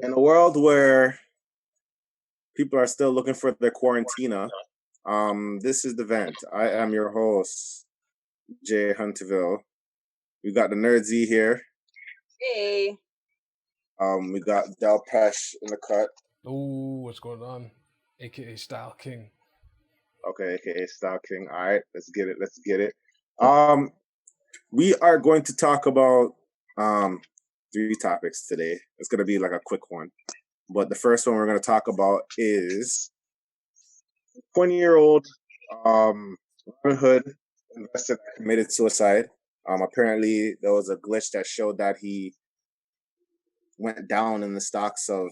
In a world where people are still looking for their quarantina, this is the vent. I am your host, Jay Hunterville. We got the Nerd Z here. Hey. We got Del Pesh in the cut. Ooh, what's going on? AKA Style King. Okay, aka Style King. All right, let's get it. We are going to talk about three topics today. It's gonna be like a quick one. But the first one we're going to talk about is 20-year-old Robin Hood investor that committed suicide. Apparently, there was a glitch that showed that he went down in the stocks of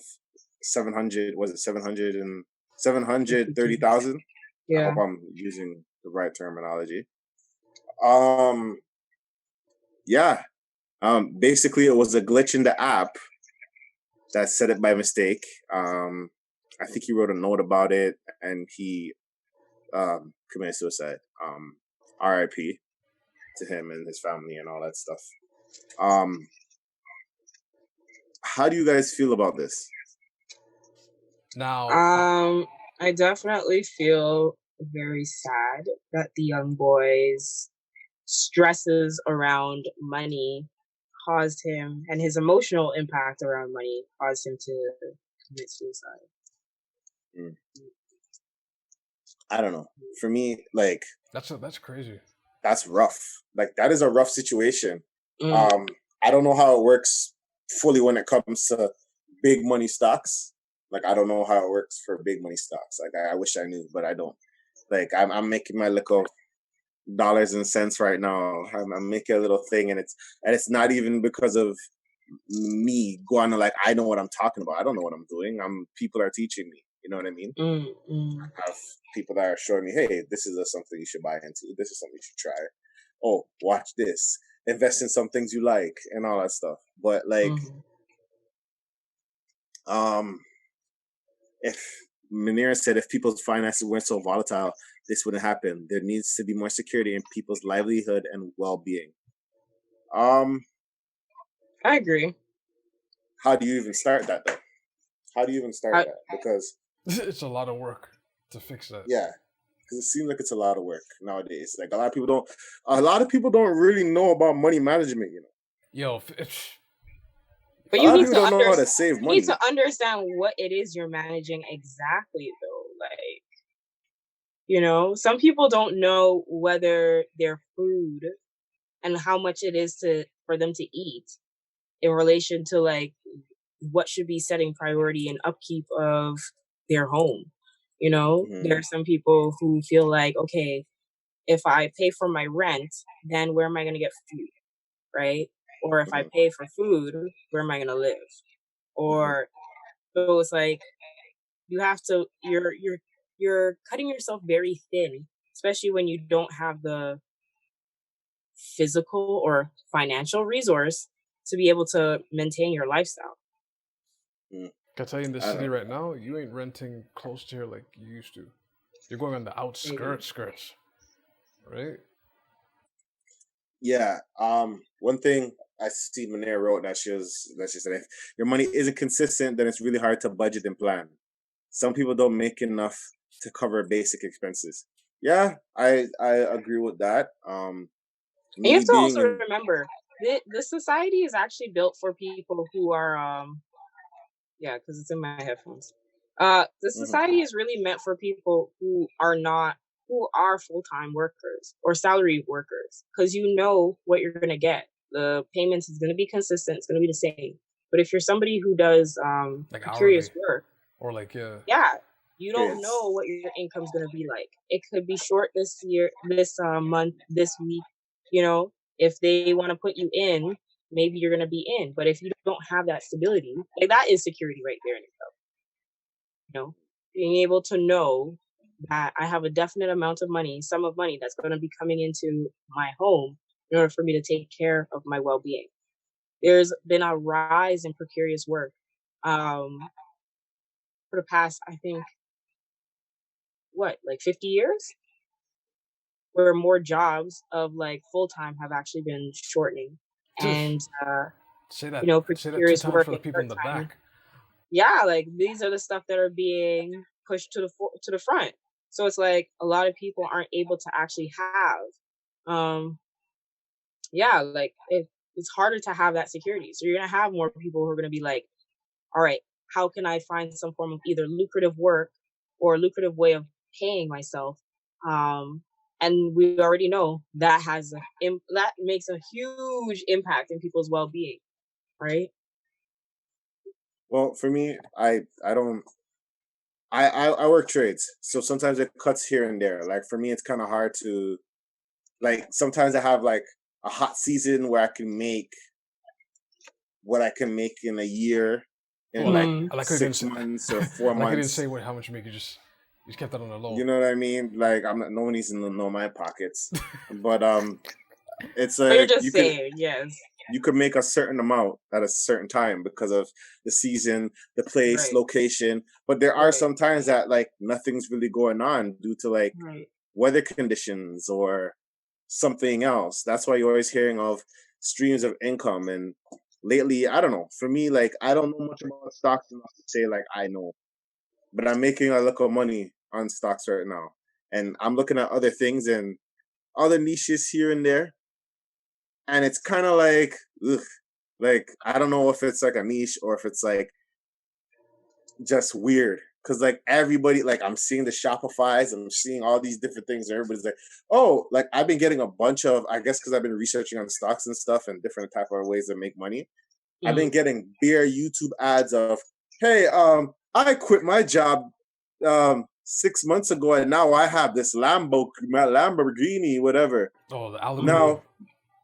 730,000? Yeah. I hope I'm using the right terminology. Basically, it was a glitch in the app that said it by mistake. I think he wrote a note about it, and he committed suicide. R.I.P. to him and his family and all that stuff. How do you guys feel about this? Now, I definitely feel very sad that the young boy's stresses around money caused him, and his emotional impact around money caused him to commit suicide. I don't know. For me, like that's crazy. That's rough. Like, that is a rough situation. I don't know how it works fully when it comes to big money stocks. Like, I don't know how it works for big money stocks. Like, I wish I knew, but I don't. Like, I'm making my little dollars and cents right now. I'm making a little thing, and it's not even because of me going to, like, I know what I'm talking about. I don't know what I'm doing. People are teaching me. You know what I mean? I have people that are showing me, hey, this is something you should buy into. This is something you should try. Oh, watch this. Invest in some things you like and all that stuff. But like, if Munir said if people's finances weren't so volatile, this wouldn't happen. There needs to be more security in people's livelihood and well-being. I agree. How do you even start that, though? How do you even start that? Because it's a lot of work to fix that. Yeah, because it seems like it's a lot of work nowadays. Like, a lot of people don't really know about money management. But you need to don't know how to save money. You need to understand what it is you're managing exactly, though. Like, some people don't know whether their food and how much it is for them to eat in relation to, like, what should be setting priority and upkeep of their home. There are some people who feel like, okay, if I pay for my rent, then where am I going to get food, right? Or if I pay for food, where am I going to live? Or so it's like you have to, you're cutting yourself very thin, especially when you don't have the physical or financial resource to be able to maintain your lifestyle. I can tell you, in the city right now, you ain't renting close to here like you used to. You're going on the outskirts, right? Yeah. One thing I see Munir wrote that she said, if your money isn't consistent, then it's really hard to budget and plan. Some people don't make enough to cover basic expenses. Yeah, I agree with that. You have to also remember the society is actually built for people who are because it's in my headphones. The society is really meant for people who are full-time workers or salary workers, because you know what you're going to get. The payments is going to be consistent. It's going to be the same. But if you're somebody who does like precarious work, or like you don't know what your income's going to be like. It could be short this year, this month, this week. If they want to put you in, maybe you're going to be in. But if you don't have that stability, like, that is security right there in itself. Being able to know that I have a definite amount of money, sum of money that's going to be coming into my home in order for me to take care of my well-being. There's been a rise in precarious work for the past, I think, 50 years? Where more jobs of, like, full-time have actually been shortening. And, say that precarious two work for the people in the back. yeah, like these are the stuff that are being pushed to the front. So it's like a lot of people aren't able to actually have, yeah, like it's harder to have that security. So you're gonna have more people who are gonna be like, all right, how can I find some form of either lucrative work or a lucrative way of paying myself? And we already know that that makes a huge impact in people's well-being, right? Well, for me, I don't. I work trades, so sometimes it cuts here and there. Like for me, it's kind of hard to like. Sometimes I have like a hot season where I can make what I can make in a year in like I like how you didn't 6 say. months or 4 I like how you didn't months. say how much you make. You just kept that on the low. You know what I mean? Like I'm not. No one needs to know my pockets, but it's But you're like just saying, yes, you could make a certain amount at a certain time because of the season, the place, right, location. But there are right, some times that like nothing's really going on due to like right. weather conditions or something else. That's why you're always hearing of streams of income. And lately, I don't know. For me, like I don't know much about stocks enough to say like I know, but I'm making a lot of money on stocks right now, and I'm looking at other things and other niches here and there, and it's kind of like, ugh, like I don't know if it's like a niche or if it's like just weird. Cause like everybody, like I'm seeing the Shopify's, I'm seeing all these different things, and everybody's like, "Oh, like I've been getting a bunch of, I guess, because I've been researching on stocks and stuff and different type of ways to make money. I've been Mm. getting bare YouTube ads of, hey, I quit my job 6 months ago, and now I have this Lamborghini, whatever. Oh, the aluminium. Now,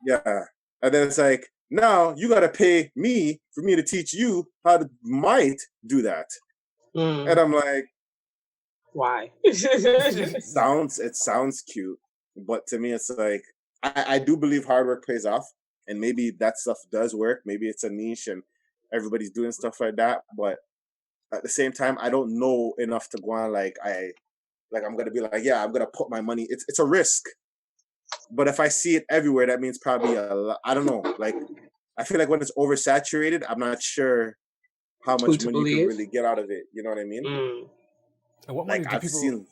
yeah, and then it's like, now you got to pay me for me to teach you how to might do that, and I'm like, Why? it sounds cute, but to me, it's like I do believe hard work pays off, and maybe that stuff does work. Maybe it's a niche, and everybody's doing stuff like that, but at the same time, I don't know enough to go on I'm gonna be like, yeah, I'm gonna put my money. It's a risk, but if I see it everywhere, that means probably a lot. I don't know. Like I feel like when it's oversaturated, I'm not sure how Who much to money you can believe? really get out of it. You know what I mean? Mm. And what money Like do I've people? seen.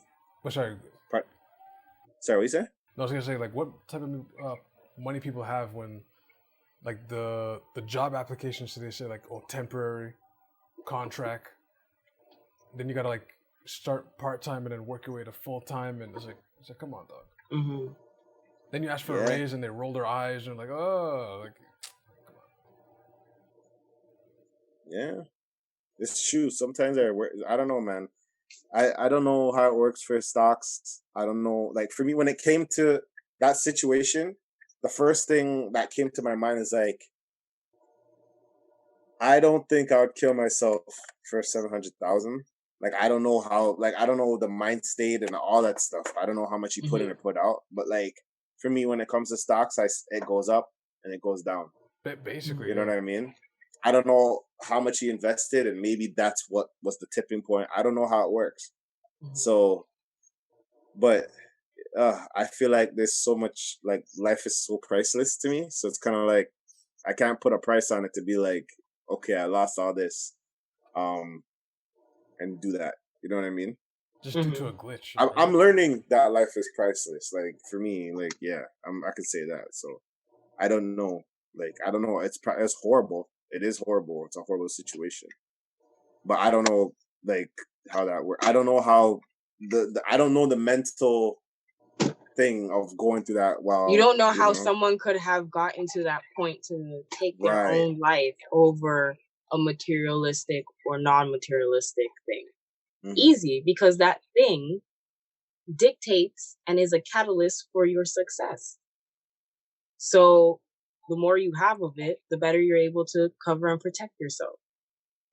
Oh, sorry. Sorry, what you say? No, I was gonna say like what type of money people have when like the job applications. So they say like, oh, temporary contract. Then you gotta like start part time and then work your way to full time, and it's like come on, dog. Mm-hmm. Then you ask for a Yeah, raise and they roll their eyes and they're like, oh, like yeah. It's true. Sometimes I don't know, man. I don't know how it works for stocks. I don't know. Like for me, when it came to that situation, the first thing that came to my mind is like, I don't think I would kill myself for 700,000. Like I don't know how. Like I don't know the mind state and all that stuff. I don't know how much you put in or Mm-hmm. put out. But like for me, when it comes to stocks, it goes up and it goes down. basically, You know yeah. what I mean? I don't know how much he invested, and maybe that's what was the tipping point. I don't know how it works. Mm-hmm. So, but I feel like there's so much, like life is so priceless to me. So it's kind of like I can't put a price on it to be like, okay, I lost all this, um, and do that. You know what I mean? Just due to Mm-hmm. a glitch, I'm learning that life is priceless. Like for me, like yeah, I could say that. So I don't know. Like I don't know. It's horrible. It is horrible. It's a horrible situation. But I don't know like how that works. I don't know how I don't know the mental thing of going through that You while don't know how someone could have gotten to that point to take their right. own life over a materialistic or non-materialistic thing. Mm-hmm. Easy, because that thing dictates and is a catalyst for your success. So the more you have of it, the better you're able to cover and protect yourself.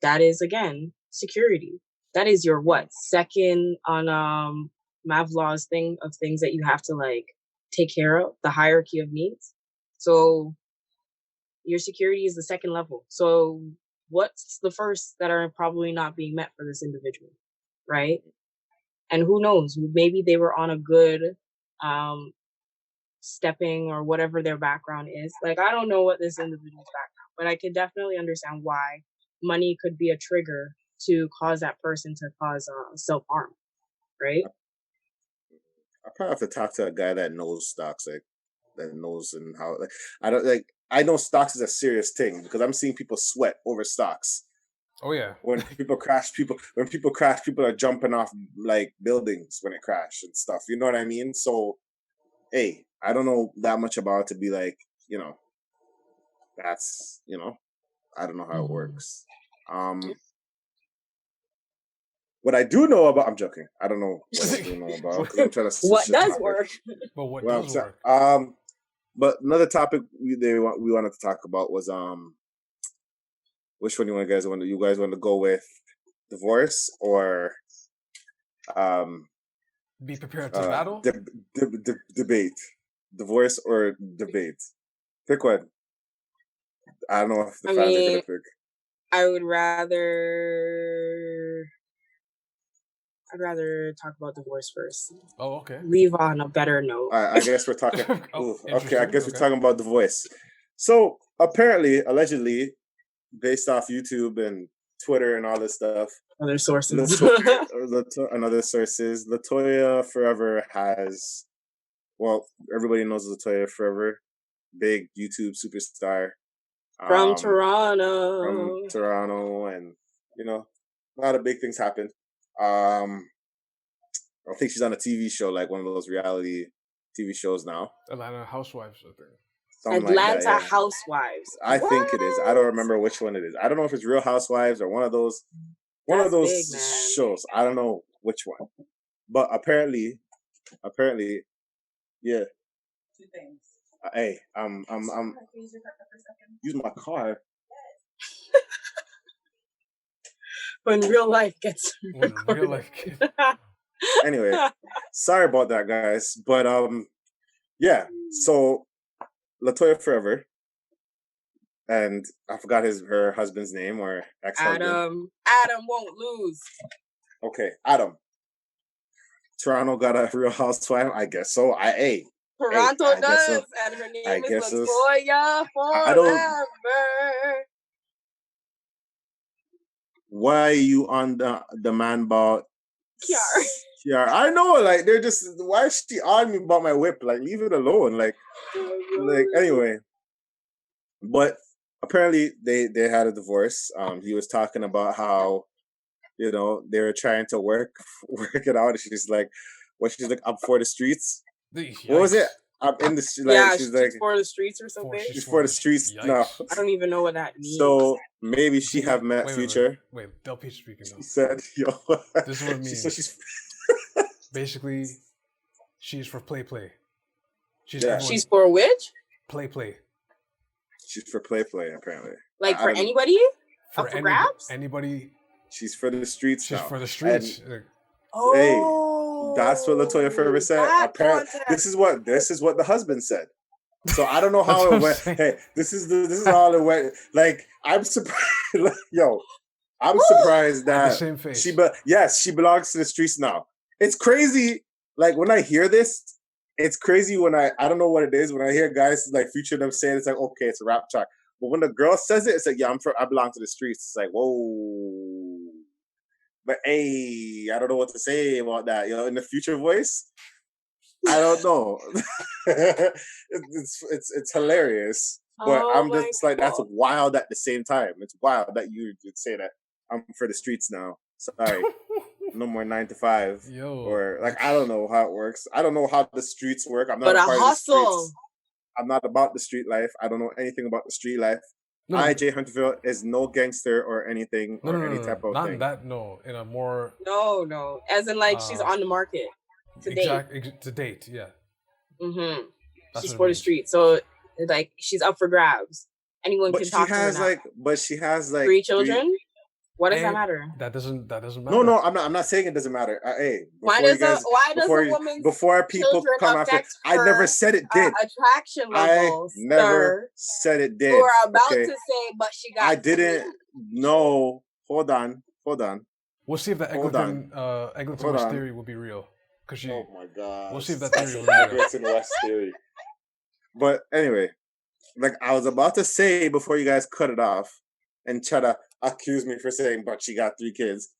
That is, again, security. That is your second on Maslow's thing of things that you have to like take care of, the hierarchy of needs. So your security is the second level. So what's the first that are probably not being met for this individual, right? And who knows, maybe they were on a good um stepping or whatever their background is. Like I don't know what this individual's background, but I could definitely understand why money could be a trigger to cause that person to cause self-harm, right? I probably have to talk to a guy that knows stocks, like that knows and how. Like, I don't like. I know stocks is a serious thing because I'm seeing people sweat over stocks. Oh yeah. When people crash, people are jumping off like buildings when it crashed and stuff. You know what I mean? So, hey, I don't know that much about it to be like, that's I don't know how it works. What I do know about, I'm joking. I don't know what I do know about because I'm trying to. What does work? But what does work? But another topic we wanted to talk about was which one you guys want to go with, divorce or be prepared to battle? Debate, divorce or debate. Pick one. I don't know if the fans are gonna pick. I would rather talk about divorce first. Oh, okay. Leave on a better note. I guess we're talking. Okay, I guess we're talking about divorce. So apparently, allegedly, based off YouTube and Twitter and all this stuff, other sources, and other sources, Latoya Forever has. Well, everybody knows Latoya Forever, big YouTube superstar from Toronto. And a lot of big things happened. I think she's on a TV show, like one of those reality TV shows now. Atlanta Housewives, I think. Atlanta Housewives. I think it is. I don't remember which one it is. I don't know if it's Real Housewives or one of those big, shows. I don't know which one. But apparently, yeah. Two things. Hey, I'm use my car. When real life gets Anyway, sorry about that, guys. But yeah. So Latoya Forever, and I forgot her husband's name or ex-husband. Adam won't lose. Okay, Adam. Toronto got a Real Housewife, I guess so. Toronto does, so. And her name is Latoya Forever. Why are you on the man about Kiara? I know, like they're just. Why is she on me about my whip? Like, leave it alone. Like anyway. But apparently they had a divorce. He was talking about how they were trying to work it out. She's like, she's like up for the streets. What was it? Up in the like she's like for the streets or something. She's for the streets now. I don't even know what that means. So maybe she have met Future. Wait, Del Peach speaking now. She said, "Yo, this is what it means." So she's basically she's for play. She's for which? Play. She's for play. Apparently, like for anybody. For grabs. Anybody. She's for the streets. She's for the streets. And, hey, that's what Latoya Forever said. Apparently, this is what the husband said. So I don't know how it went. Hey, this is all it went. Like, I'm surprised. I'm surprised that she belongs to the streets now. It's crazy. Like when I hear this, it's crazy when I don't know what it is. When I hear guys like Future them saying it's like, okay, it's a rap track. But when the girl says it, it's like, yeah, I belong to the streets. It's like, whoa. But hey, I don't know what to say about that. In the Future voice, I don't know. it's hilarious, but I'm just like, that's wild at the same time. It's wild that you would say that I'm for the streets now. Sorry, no more 9 to 5. Or like, I don't know how it works. I don't know how the streets work. I'm not a part of the streets. I'm not about the street life. I don't know anything about the street life. J. Hunterville is no gangster or anything any type of not thing. That in a more no, as in like she's on the market to date, yeah. Mm-hmm. She's for the street, so like she's up for grabs. Anyone can talk to her. But she has like 3 children. What does that matter? That doesn't matter. No, I'm not saying it doesn't matter. Hey, why does a woman's before people come after? I never said it did. Attraction levels. I never said it did. You were about to say, but she got. I didn't. No, hold on. We'll see if the Eglinton West theory will be real. Oh my god. We'll see if that theory will be real. Eglinton West theory. But anyway, like I was about to say before you guys cut it off and try to accuse me for saying, but she got 3 kids.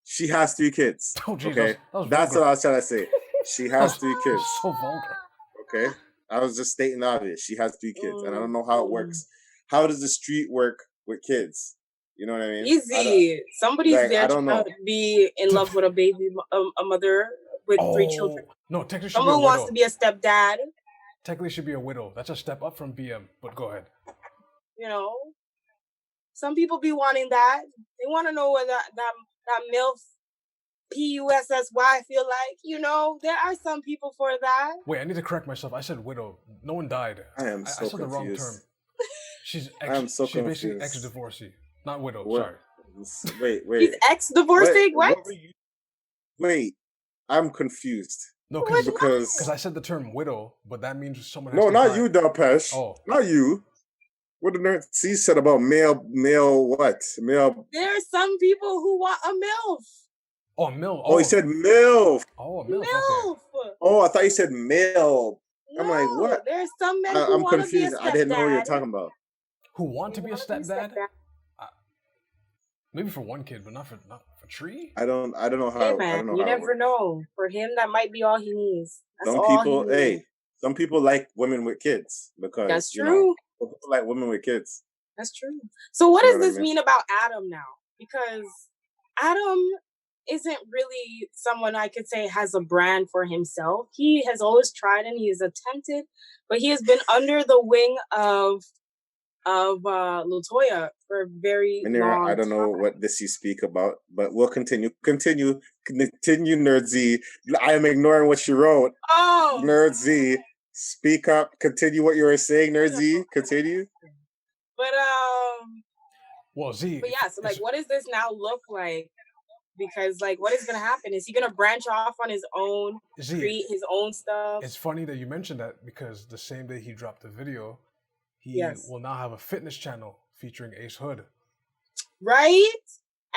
She has 3 kids. Oh, geez, Okay, that was that's vulgar. what I was trying to say. She has 3 kids. So vulgar. Okay, I was just stating the obvious. She has 3 kids, and I don't know how it works. How does the street work with kids? You know what I mean? Easy. Somebody's there to be in love with a baby, a mother with 3 children. No, technically should Someone be a widow. wants to be a stepdad. Technically should be a widow. That's a step up from BM, but go ahead. You know, some people be wanting that. They want to know what that MILF PUSSY feel like. You know, there are some people for that. Wait, I need to correct myself. I said widow. No one died. I am so I said confused. the wrong term. She's basically ex-divorcee, not widow. What? Sorry. Wait. He's ex-divorcing? What? Wait, I'm confused. No, because I said the term widow, but that means someone has No, to not die. you, Delpesh. Oh. Not you. What did Nerd C said about male what? Male. There's some people who want a MILF. Oh, MILF. Oh, he said MILF. Oh, MILF. MILF. Okay. Oh, I thought you said male. No, I'm like, what? There's some men who I'm want to be a confused. stepdad. I didn't know what you were talking about. Who want to be a stepdad? Maybe for 1 kid, but not for 3. I don't know how. Hey man, I don't know you how never know. For him, that might be all he needs. Some people like women with kids because that's true. People like women with kids. That's true. So what does this mean about Adam now? Because Adam isn't really someone I could say has a brand for himself. He has always tried and he has attempted, but he has been under the wing of LaToya for a very long I don't know what this you speak about, but we'll continue, Nerd Z. I am ignoring what you wrote. Oh, Nerd Z, speak up. Continue what you were saying, Nerd Z. Continue. But well, Z. But yeah, so like, what does this now look like? Because like, what is gonna happen? Is he gonna branch off on his own, create his own stuff? It's funny that you mentioned that because the same day he dropped the video, he will now have a fitness channel featuring Ace Hood. Right?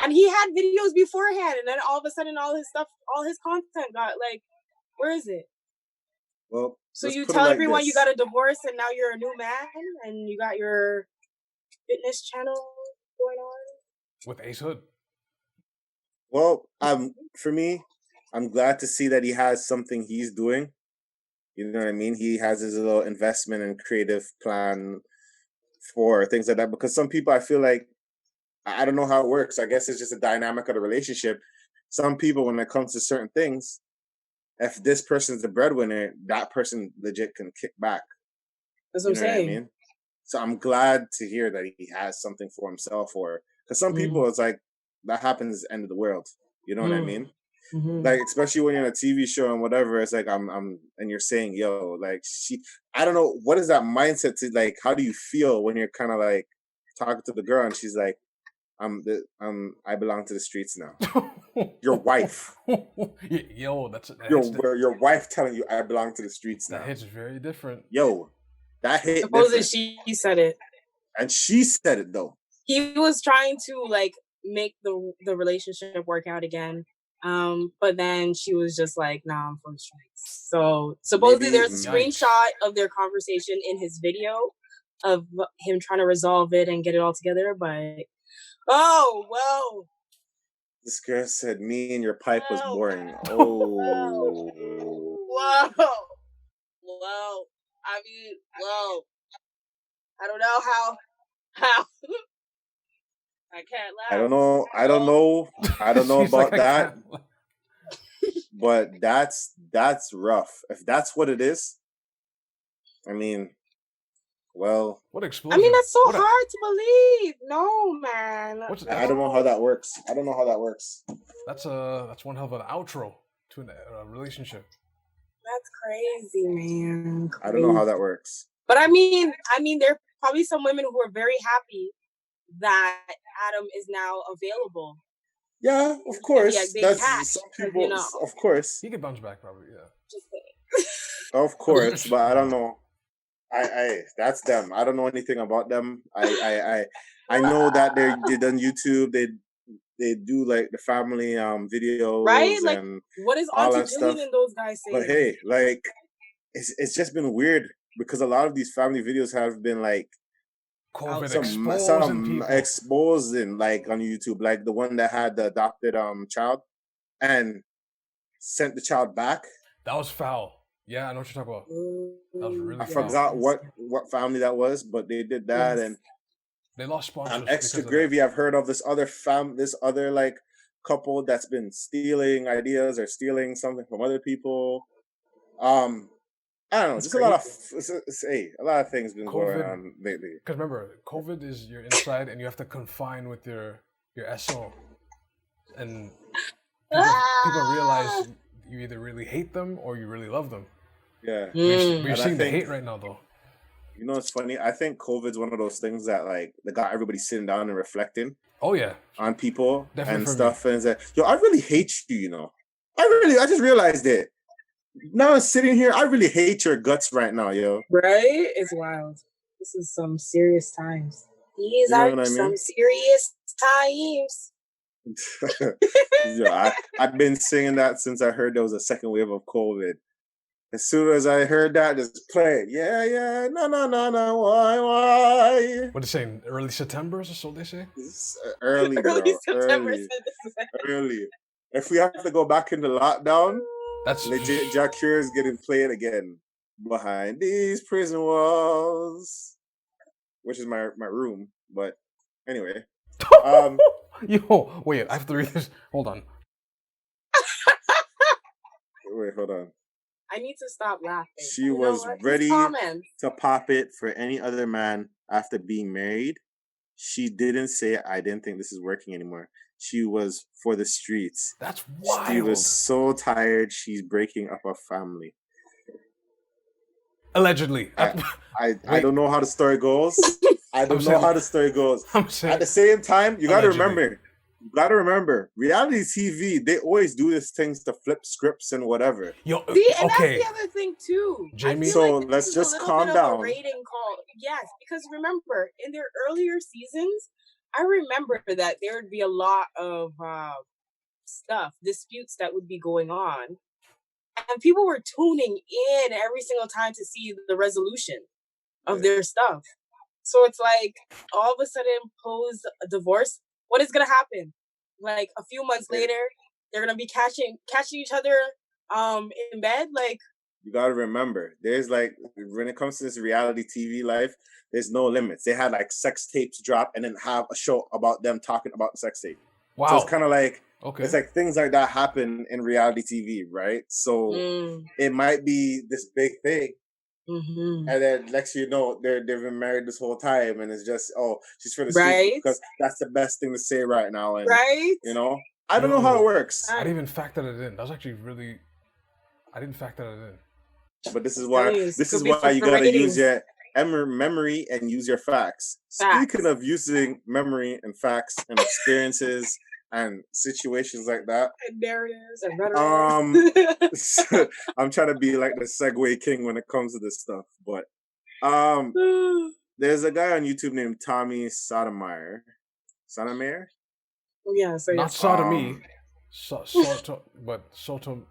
And he had videos beforehand, and then all of a sudden, all his content got like, where is it? Well, so you tell everyone you got a divorce, and now you're a new man, and you got your fitness channel going on with Ace Hood. Well, for me, I'm glad to see that he has something he's doing. You know what I mean? He has his little investment and creative plan for things like that. Because some people, I feel like, I don't know how it works. I guess it's just a dynamic of the relationship. Some people, when it comes to certain things, if this person's the breadwinner, that person legit can kick back. That's what I'm saying. What I mean? So I'm glad to hear that he has something for himself. Because some people, it's like, that happens at the end of the world. You know what I mean? Mm-hmm. Like, especially when you're on a TV show and whatever, it's like and you're saying, yo, like I don't know, what is that mindset to like, how do you feel when you're kind of like talking to the girl and she's like, I belong to the streets now. Your wife. Yo, your wife telling you I belong to the streets now. That hits very different. Yo, that hit Supposedly different. she said it. And she said it though. He was trying to like make the relationship work out again. But then she was just like, nah, I'm from the streets. So supposedly there's a screenshot of their conversation in his video of him trying to resolve it and get it all together. But, oh, well. This girl said, me and your pipe was boring. Oh. Whoa. Whoa. I mean, whoa. I don't know how. I can't laugh. I don't know about that. But that's rough. If that's what it is, I mean, well. What explosion? I mean, that's so hard to believe. No, man. I don't know how that works. That's one hell of an outro to a relationship. That's crazy, man. I don't know how that works. But I mean, there are probably some women who are very happy that Adam is now available. Yeah, of course. That's some people. Of course, he could bounce back, probably. Yeah. Just saying. Of course, but I don't know. That's them. I don't know anything about them. I know that they done YouTube. They do like the family videos, right? Like, and what is Auntie Jillian and those guys saying? But hey, like, it's just been weird because a lot of these family videos have been like COVID some exposing, like on YouTube, like the one that had the adopted child and sent the child back. That was foul. Yeah, I know what you're talking about. That was really I foul. forgot what family that was, but they did that, and they lost sponsors. On Extra Gravy, I've heard of this other like couple that's been stealing ideas or stealing something from other people. I don't know. Just a lot of things been going on lately. Because remember, COVID is you're inside and you have to confine with your SO, and people realize you either really hate them or you really love them. Yeah, we're seeing the hate right now, though. You know, it's funny. I think COVID's one of those things that got everybody sitting down and reflecting. Oh yeah, on people definitely and stuff, and it's like, yo, I really hate you. You know, I just realized it. Now I'm sitting here, I really hate your guts right now, yo. Right? It's wild. This is some serious times. These are some serious times. Yo, I've been singing that since I heard there was a second wave of COVID. As soon as I heard that, just play it. Yeah, no, why? What are they saying? Early September or so they say? Early, girl. Early. If we have to go back into lockdown, that's legit. Jack Cure is getting played again behind these prison walls, which is my room. But anyway, yo, wait, I have to read this. Hold on. Wait, hold on. I need to stop laughing. She was ready to pop it for any other man after being married. She didn't say, I didn't think this is working anymore. She was for the streets. That's wild. She was so tired, she's breaking up a family. Allegedly. I don't know how the story goes. I don't know how the story goes. At the same time, you got to remember, reality TV, they always do these things to flip scripts and whatever. Yo, see, and that's the other thing too. Jamie, so let's just calm down. Rating call. Yes, because remember, in their earlier seasons, I remember that there would be a lot of disputes that would be going on. And people were tuning in every single time to see the resolution of their stuff. So it's like, all of a sudden, pose a divorce. What is going to happen? Like, a few months later, they're going to be catching each other in bed? Like, you got to remember, there's when it comes to this reality TV life, there's no limits. They had sex tapes drop and then have a show about them talking about the sex tape. Wow. So it's kind of it's like things like that happen in reality TV, right? So it might be this big thing. Mm-hmm. And then next you know, they've been married this whole time, and it's just, she's for the streets because that's the best thing to say right now. And, you know, I don't know how it works. I didn't even factor it in. That was actually really, I didn't factor it in. But this is why you gotta use your memory and use your facts. Speaking of using memory and facts and experiences and situations like that, and narratives and rhetoric. I'm trying to be like the segue king when it comes to this stuff. But there's a guy on YouTube named Tommy Sotomayor. Sotomayor? Yeah, so not sodomy. But Soto.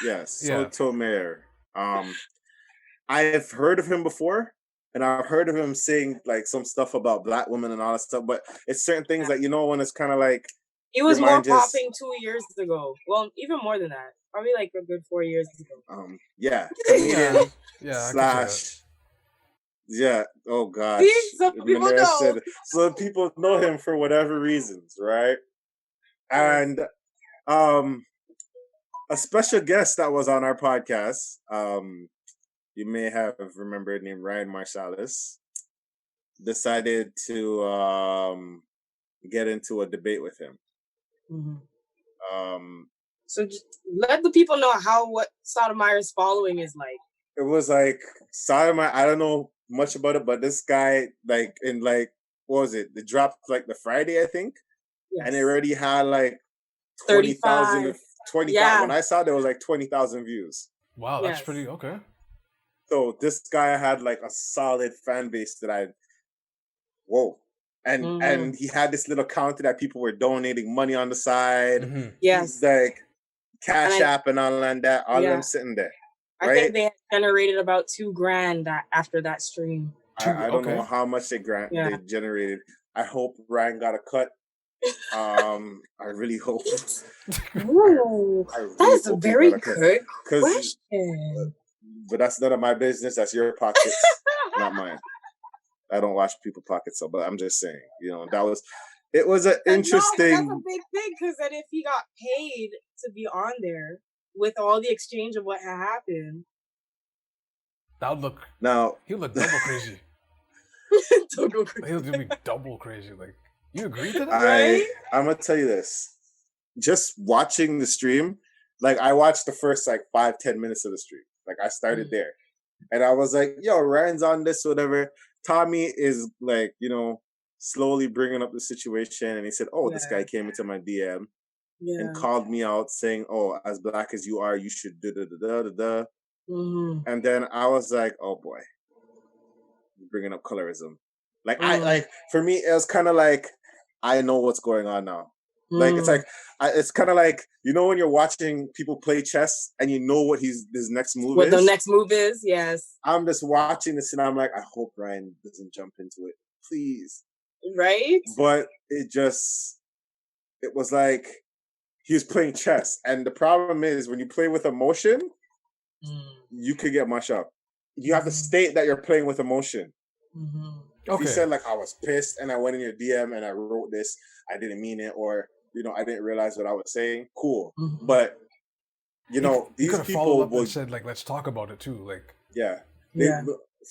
Yes, Sotomayor. I've heard of him before, and I've heard of him saying some stuff about black women and all that stuff. But it's certain things when it's kind of like. He was more popping 2 years ago. Well, even more than that. Probably a good 4 years ago. Yeah. Yeah. Oh gosh. So people know him for whatever reasons, right? And a special guest that was on our podcast, you may have remembered, named Ryan Marsalis, decided to get into a debate with him. Mm-hmm. So just let the people know what Sotomayor's following is like. It was Sotomayor. I don't know much about it, but this guy, what was it? It dropped the Friday, I think, and it already had 20,000. 20,000. Yeah. When I saw, there was 20,000 views. Wow, that's pretty okay. So this guy had a solid fan base that and he had this little counter that people were donating money on the side. Mm-hmm. Yes. Cash App and all that. All of them sitting there. Right? I think they had generated about $2,000 after that stream. I don't know how much they generated. I hope Ryan got a cut. I really hope. Ooh, that is a very good question. But that's none of my business. That's your pockets, not mine. I don't watch people's pockets, so. But I'm just saying, it was an interesting. That's a big thing, because then if he got paid to be on there with all the exchange of what had happened, that would look. Now he would look double crazy. He would be double crazy. Like, you agree to that? Right? I'm gonna tell you this. Just watching the stream, like I watched the first 5-10 minutes of the stream. Like I started there, and I was like, "Yo, Ryan's on this, whatever." Tommy is slowly bringing up the situation, and he said, "Oh, this guy came into my DM and called me out, saying, 'Oh, as black as you are, you should da da da da da.'" And then I was like, "Oh boy, bringing up colorism." For me, it was kind of like I know what's going on now. Like it's kind of like when you're watching people play chess and you know what his next move is. What the next move is, yes. I'm just watching this and I'm like, I hope Ryan doesn't jump into it, please. Right? But it was like he was playing chess, and the problem is when you play with emotion, you could get mushed up. You have to state that you're playing with emotion. If you said I was pissed and I went in your DM and I wrote this, I didn't mean it, or I didn't realize what I was saying. Cool, but these people would said let's talk about it too.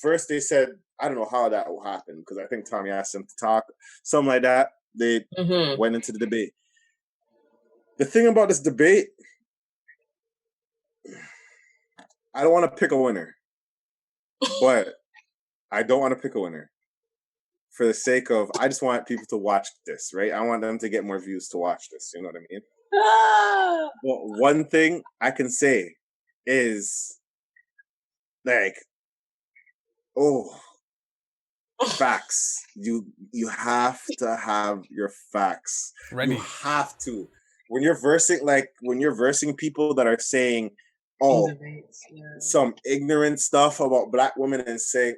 First they said I don't know how that will happen because I think Tommy asked them to talk, something like that. They went into the debate. The thing about this debate, I don't want to pick a winner, but I don't want to pick a winner. For the sake of, I just want people to watch this, right? I want them to get more views to watch this. You know what I mean? Well, one thing I can say is, facts. You have to have your facts. Ready. You have to. When you're versing people that are saying, some ignorant stuff about black women and saying,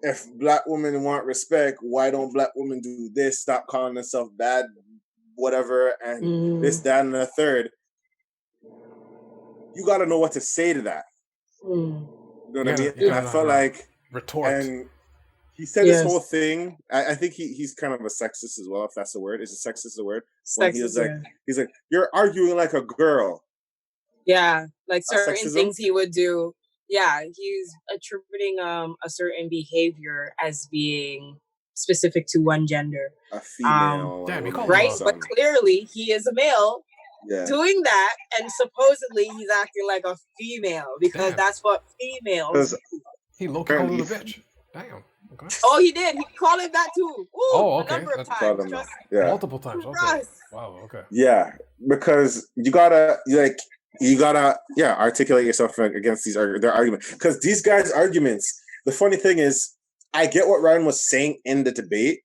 if black women want respect, why don't black women do this? Stop calling themselves bad, whatever, and this, that, and the third. You got to know what to say to that. You know what I mean? And I felt like retort. And he said this whole thing. I think he's kind of a sexist as well, if that's the word. Is a sexist the word? When he was he's like, you're arguing like a girl. Yeah, like certain things he would do. Yeah, he's attributing a certain behavior as being specific to one gender. A female. Right? But clearly he is a male doing that, and supposedly he's acting like a female because that's what females do. He low-key called him a bitch. Damn. Okay. Oh, he did. He called him that too. Ooh, okay. A number of times. Multiple times. Okay. Wow, okay. Yeah, because you gotta articulate yourself against their arguments. Because these guys' arguments, the funny thing is, I get what Ryan was saying in the debate,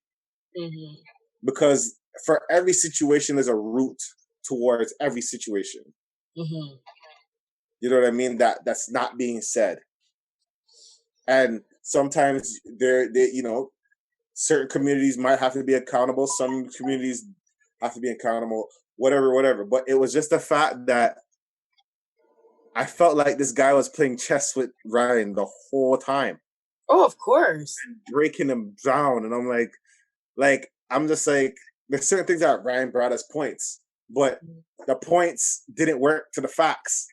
because for every situation, there's a route towards every situation. You know what I mean? That's not being said. And sometimes certain communities might have to be accountable. Some communities have to be accountable, whatever. But it was just the fact that I felt like this guy was playing chess with Ryan the whole time. Oh, of course. And breaking him down. And I'm like, I'm just like, there's certain things that Ryan brought as points, but the points didn't work to the facts.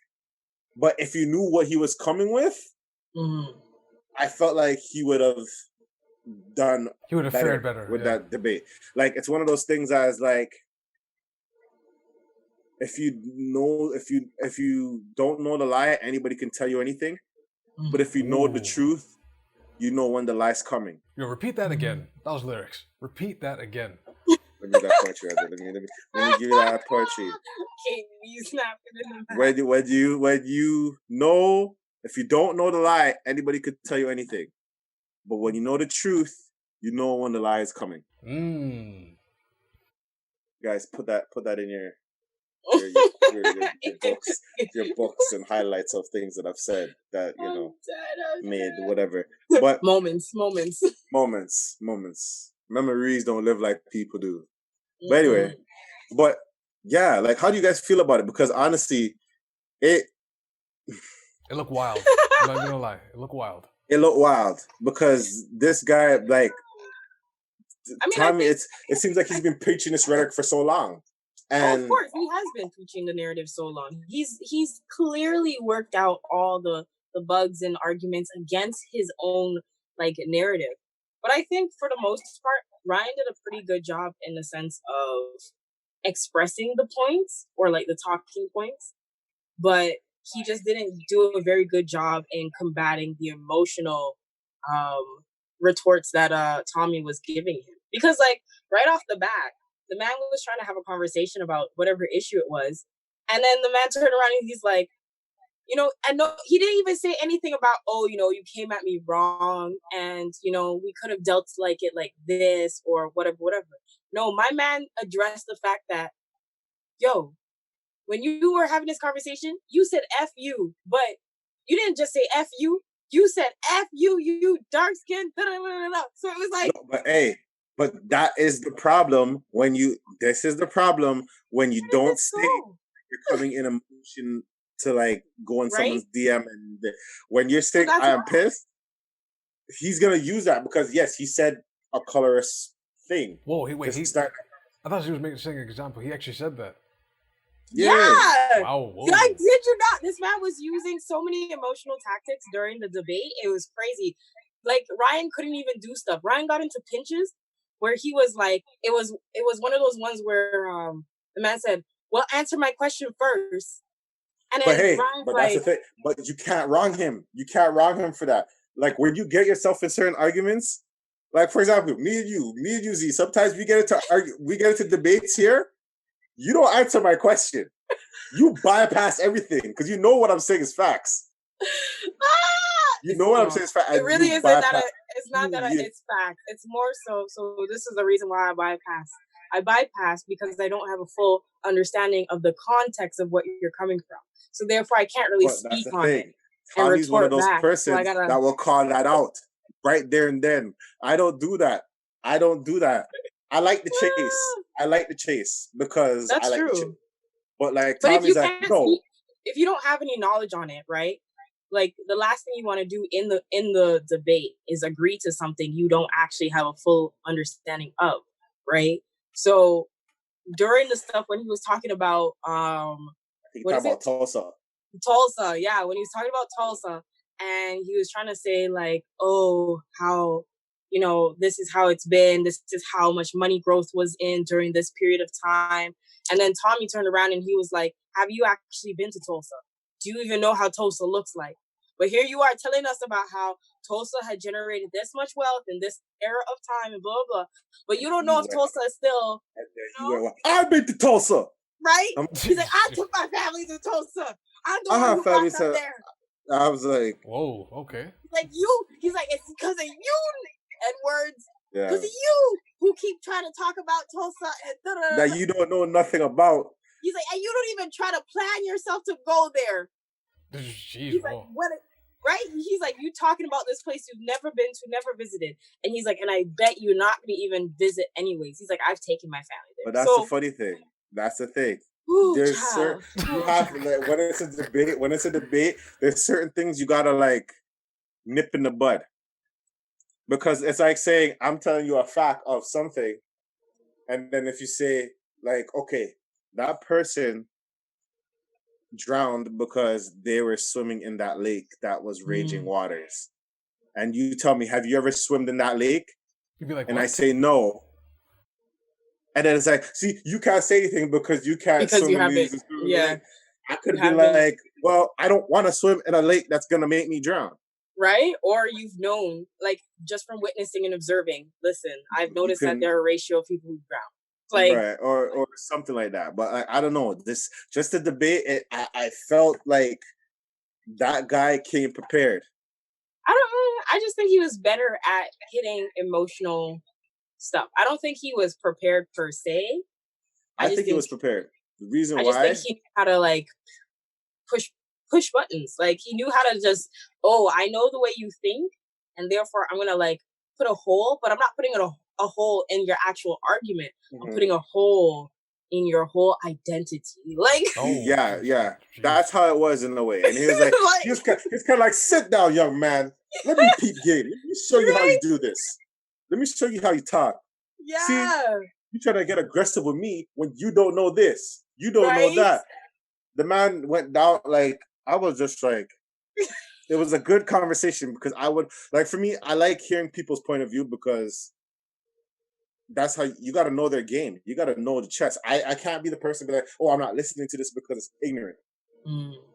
But if you knew what he was coming with, I felt like he would have done. He would have fared better with that debate. Like, it's one of those things as like, if you don't know the lie, anybody can tell you anything. But if you know the truth, you know when the lie's coming. Yo, repeat that again. That was lyrics. Repeat that again. Let me give that poetry. Let me give you that poetry. When you know, if you don't know the lie, anybody could tell you anything. But when you know the truth, you know when the lie is coming. Guys, put that in your your books and highlights of things that I've said that I'm made dead. whatever. But moments. memories don't live like people do. But anyway, but yeah, like how do you guys feel about it? Because honestly, it looked wild. I'm not gonna lie, it looked wild. It looked wild because this guy, like, Tommy, it seems like he's been preaching this rhetoric for so long. And of course, he has been preaching the narrative so long. He's clearly worked out all the bugs and arguments against his own like narrative. But I think for the most part, Ryan did a pretty good job in the sense of expressing the points or like the talking points, but he just didn't do a very good job in combating the emotional retorts that Tommy was giving him. Because like right off the bat, the man was trying to have a conversation about whatever issue it was, and then the man turned around and he's like, and no, he didn't even say anything about, you came at me wrong, and we could have dealt like it like this or whatever. No, my man addressed the fact that, when you were having this conversation, you said F you, but you didn't just say F you. You said F you, you dark skin. So it was like, no, but that is the problem this is the problem when you don't say you're coming in emotion to like go in someone's DM, and when you're saying I am pissed, he's gonna use that because yes, he said a colorist thing. Whoa, I thought he was saying an example. He actually said that. Yeah. Wow. I did you not? This man was using so many emotional tactics during the debate. It was crazy. Like Ryan couldn't even do stuff. Ryan got into pinches where he was like, it was one of those ones where the man said, "Well, answer my question first." And then that's the thing. But you can't wrong him. You can't wrong him for that. Like when you get yourself in certain arguments, like for example, me and you, Z. Sometimes we get into debates here. You don't answer my question. You bypass everything because you know what I'm saying is facts. What I'm saying is facts. It really isn't that. It's not that it's facts. It's more so. So this is the reason why I bypass. I bypass because I don't have a full understanding of the context of what you're coming from. So therefore, I can't really speak on it. Tommy's one of those persons that will call that out right there and then. I don't do that. I like the chase. Because that's I like true. the chase. But like Tommy's like, no. If you don't have any knowledge on it, right? Like the last thing you want to do in the debate is agree to something you don't actually have a full understanding of, right? So during the stuff when he was talking about Tulsa, yeah, when he was talking about Tulsa, and he was trying to say like, oh, how this is how it's been, this is how much money growth was in during this period of time. And then Tommy turned around and he was like, have you actually been to Tulsa? Do you even know how Tulsa looks like? But here you are telling us about how Tulsa had generated this much wealth in this era of time and blah, blah. But you don't know if Tulsa is still... I've been to Tulsa! Right? He's like, I took my family to Tulsa. I'm the one who got them there. I was like... Whoa, okay. He's like, it's because of you, N-words. Because of you who keep trying to talk about Tulsa and that you don't know nothing about. He's like, and you don't even try to plan yourself to go there. Jeez, he's like, what? Right? He's like, you talking about this place you've never been to, never visited. And he's like, and I bet you're not going to even visit anyways. He's like, I've taken my family there. But that's the funny thing. That's the thing. There's certain, you have like, when it's a debate, there's certain things you gotta like nip in the bud. Because it's like saying, I'm telling you a fact of something, and then if you say, like, okay, that person drowned because they were swimming in that lake that was raging waters. And you tell me, have you ever swum in that lake? You'd be like, and what? I say no. And then it's like, see, you can't say anything because you can't swim in these. Yeah. I could be like, well, I don't want to swim in a lake that's going to make me drown. Right? Or you've known, like, just from witnessing and observing, listen, I've noticed that there are a ratio of people who drown. Like, right, or something like that. But I don't know. This just the debate. I felt like that guy came prepared. I don't know. I just think he was better at hitting emotional stuff. I don't think he was prepared per se. I think he was prepared. The reason I just why think he knew how to like push buttons. Like he knew how to just, oh, I know the way you think, and therefore I'm gonna like put a hole, but I'm not putting a hole in your actual argument. I'm putting a hole in your whole identity. Like, yeah. That's how it was in a way. And he was like, he was kind of like, sit down, young man. Let me peep game. Let me show you how you do this. Let me show you how you talk. Yeah. See, you try to get aggressive with me when you don't know this. You don't know that. The man went down, like, I was just like, it was a good conversation because I would, like, for me, I like hearing people's point of view because that's how you got to know their game. You got to know the chess. I can't be the person be like, oh, I'm not listening to this because it's ignorant.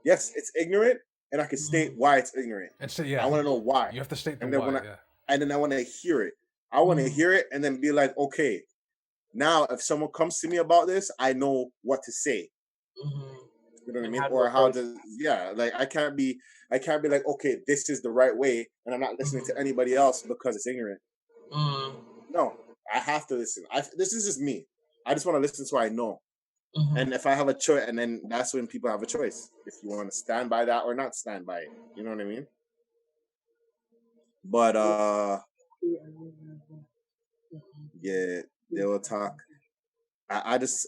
Yes, it's ignorant, and I can state why it's ignorant. And so, yeah, I want to know why. You have to state the and then why. And then I want to hear it. I want to hear it and then be like, okay, now if someone comes to me about this, I know what to say. You know what I mean? Or how to, like I can't be like, okay, this is the right way, and I'm not listening to anybody else because it's ignorant. No, I have to listen. This is just me. I just want to listen so I know. And if I have a choice, and then that's when people have a choice. If you want to stand by that or not stand by it. You know what I mean? But yeah, they will talk. I just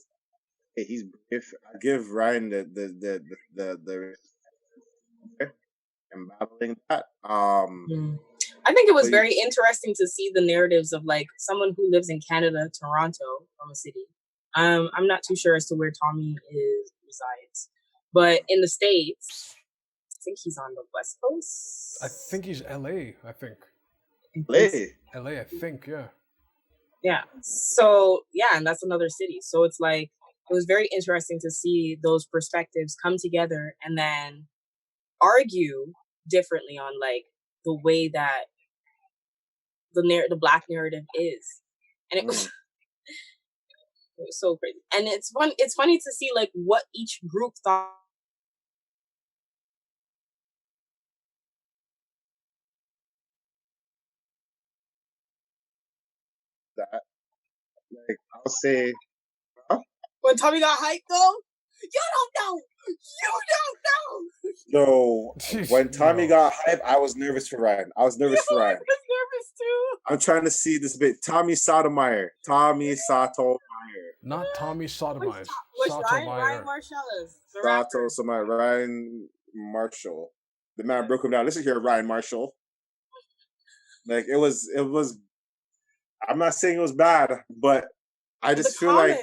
he's if I give Ryan the and battling that. I think it was very interesting to see the narratives of like someone who lives in Canada, Toronto, from a city. I'm not too sure as to where Tommy resides, but in the States, I think he's on the West Coast. I think he's LA. I think. LA. I think. Yeah. Yeah. So yeah, and that's another city. So it's like it was very interesting to see those perspectives come together and then argue differently on like the way that the Black narrative is, and it was so crazy. And it's funny to see like what each group thought. That, like, I'll say, when Tommy got hyped though, you don't know. Yo, when Tommy got hyped, I was nervous for Ryan. I was nervous for Ryan. I was nervous too. I'm trying to see this bit. Tommy Sotomayor. Not Tommy Sotomayor. Which Ryan Marshall. Ryan Marshall. The man broke him down. Listen here, Ryan Marshall. Like it was. I'm not saying it was bad, but I just feel like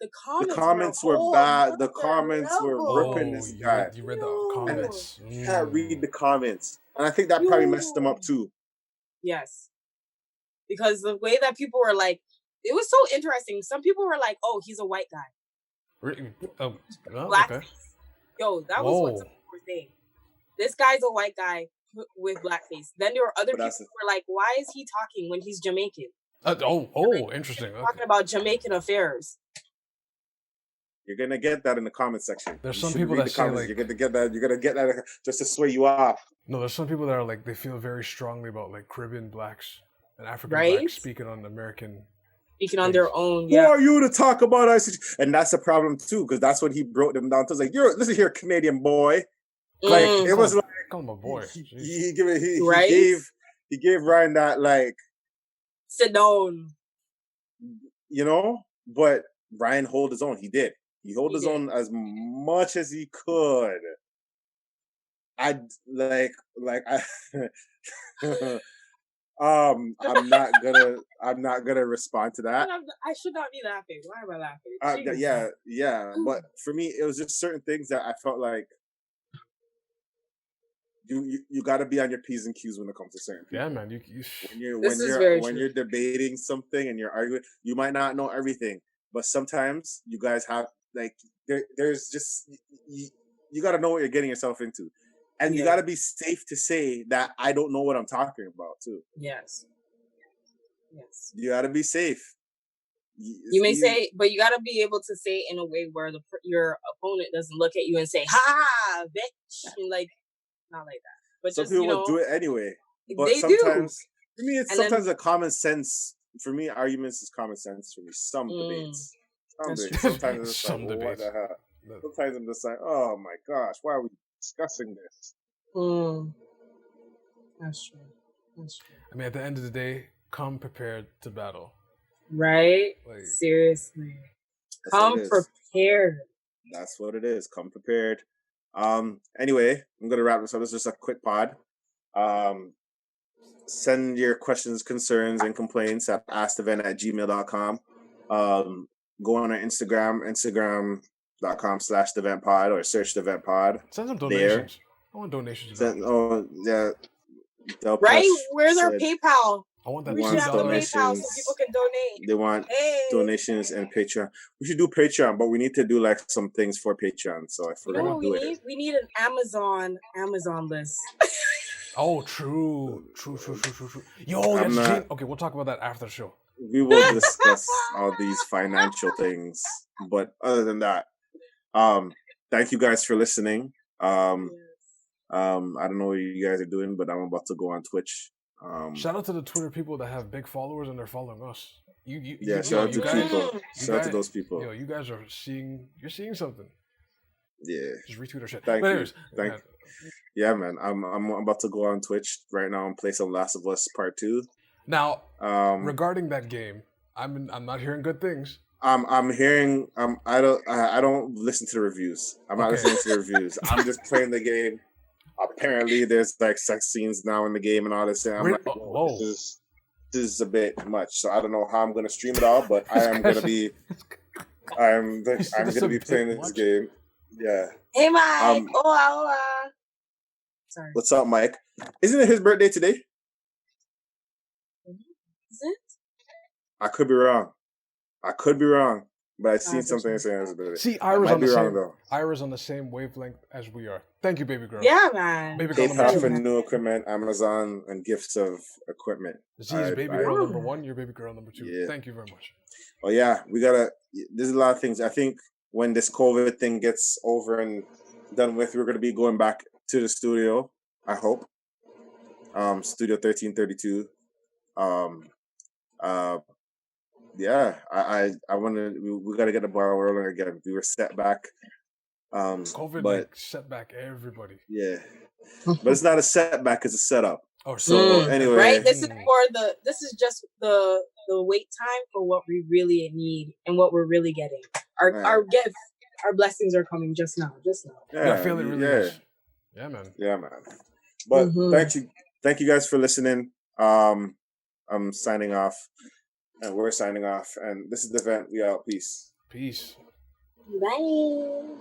the comments were bad. The comments were ripping this guy. You read the comments. You can't read the comments, and I think that probably messed them up too. Yes, because the way that people were like, it was so interesting. Some people were like, "Oh, he's a white guy." Blackface. Okay. Yo, that was what some people were saying. This guy's a white guy with blackface. Then there were other people who were like, "Why is he talking when he's Jamaican?" Interesting. Talking about Jamaican affairs. You're gonna get that in the comment section. There's some people that say like you're gonna get that just to sway you off. No, there's some people that are like they feel very strongly about like Caribbean blacks and African blacks speaking on American. Speaking on their own. Who are you to talk about us? And that's a problem too, because that's when he broke them down. To like, listen here, Canadian boy. Like it was like, call him a boy. He gave Ryan that like sit down. You know, but Ryan hold his own. He did. He held his own as much as he could. I'm not gonna respond to that. I should not be laughing. Why am I laughing? Yeah. But for me, it was just certain things that I felt like you got to be on your P's and Q's when it comes to certain people. Yeah, man. When you're debating something and you're arguing, you might not know everything, but sometimes you guys have like there's just you got to know what you're getting yourself into, and you got to be safe to say that I don't know what I'm talking about too. Yes. You got to be safe. You may say, but you got to be able to say it in a way where your opponent doesn't look at you and say, "Ha, bitch," and like. Not like that, but some just, people would do it anyway. But they sometimes, do. For me, it's sometimes a common sense. For me, arguments is common sense. For me, some debates. Sometimes it's just like, Some well, what debates. the hell? Sometimes I'm just like, oh my gosh, why are we discussing this? That's true. I mean, at the end of the day, come prepared to battle. Right? Like, seriously. That's Come what it is. prepared. That's what it is. Come prepared. Anyway, I'm gonna wrap this up. This is just a quick pod. Send your questions, concerns, and complaints at askthevent@gmail.com. Go on our Instagram.com/theventpod, or search the Vent Pod. Send some donations. I want donations. Right? Where's our PayPal? I want that. We should have the PayPal so people can donate. They want donations and Patreon. We should do Patreon, but we need to do like some things for Patreon. So if we're gonna do it, we need an Amazon list. Oh, true. Yo, okay, we'll talk about that after the show. We will discuss all these financial things. But other than that, thank you guys for listening. I don't know what you guys are doing, but I'm about to go on Twitch. Shout out to the Twitter people that have big followers and they're following us. Shout out to people. Shout out to those people. Yo, you guys are seeing something. Yeah. Just retweet our shit. Thank you. Yeah, man. I'm about to go on Twitch right now and play some Last of Us Part 2. Now, regarding that game, I'm not hearing good things. I'm hearing I don't listen to the reviews. I'm not listening to the reviews. I'm just playing the game. Apparently there's like sex scenes now in the game and all this. And I'm like, this is a bit much. So I don't know how I'm gonna stream it all, but I'm gonna be playing this game. Yeah. Hey Mike. Hola. Sorry. What's up, Mike? Isn't it his birthday today? Is it? I could be wrong, but I've seen something saying his birthday. See, Ira's on the same wavelength as we are. Thank you, baby girl. Yeah, man. Baby girl PayPal for new equipment, Amazon, and gifts of equipment. Z is baby girl number 1, you're baby girl number 2. Yeah. Thank you very much. Oh yeah, there's a lot of things. I think when this COVID thing gets over and done with, we're gonna be going back to the studio, I hope. Studio 1332. Yeah, I we gotta get the ball rolling again. We were set back. COVID set back everybody. Yeah. But it's not a setback, it's a setup. Oh, so anyway. Right? This is just the wait time for what we really need and what we're really getting. Our gifts, our blessings are coming just now. Yeah, I feel it really is. Yeah, man. Yeah, man. But thank you guys for listening. I'm signing off. And we're signing off. And this is the Vent. We out. Peace. Peace. Bye.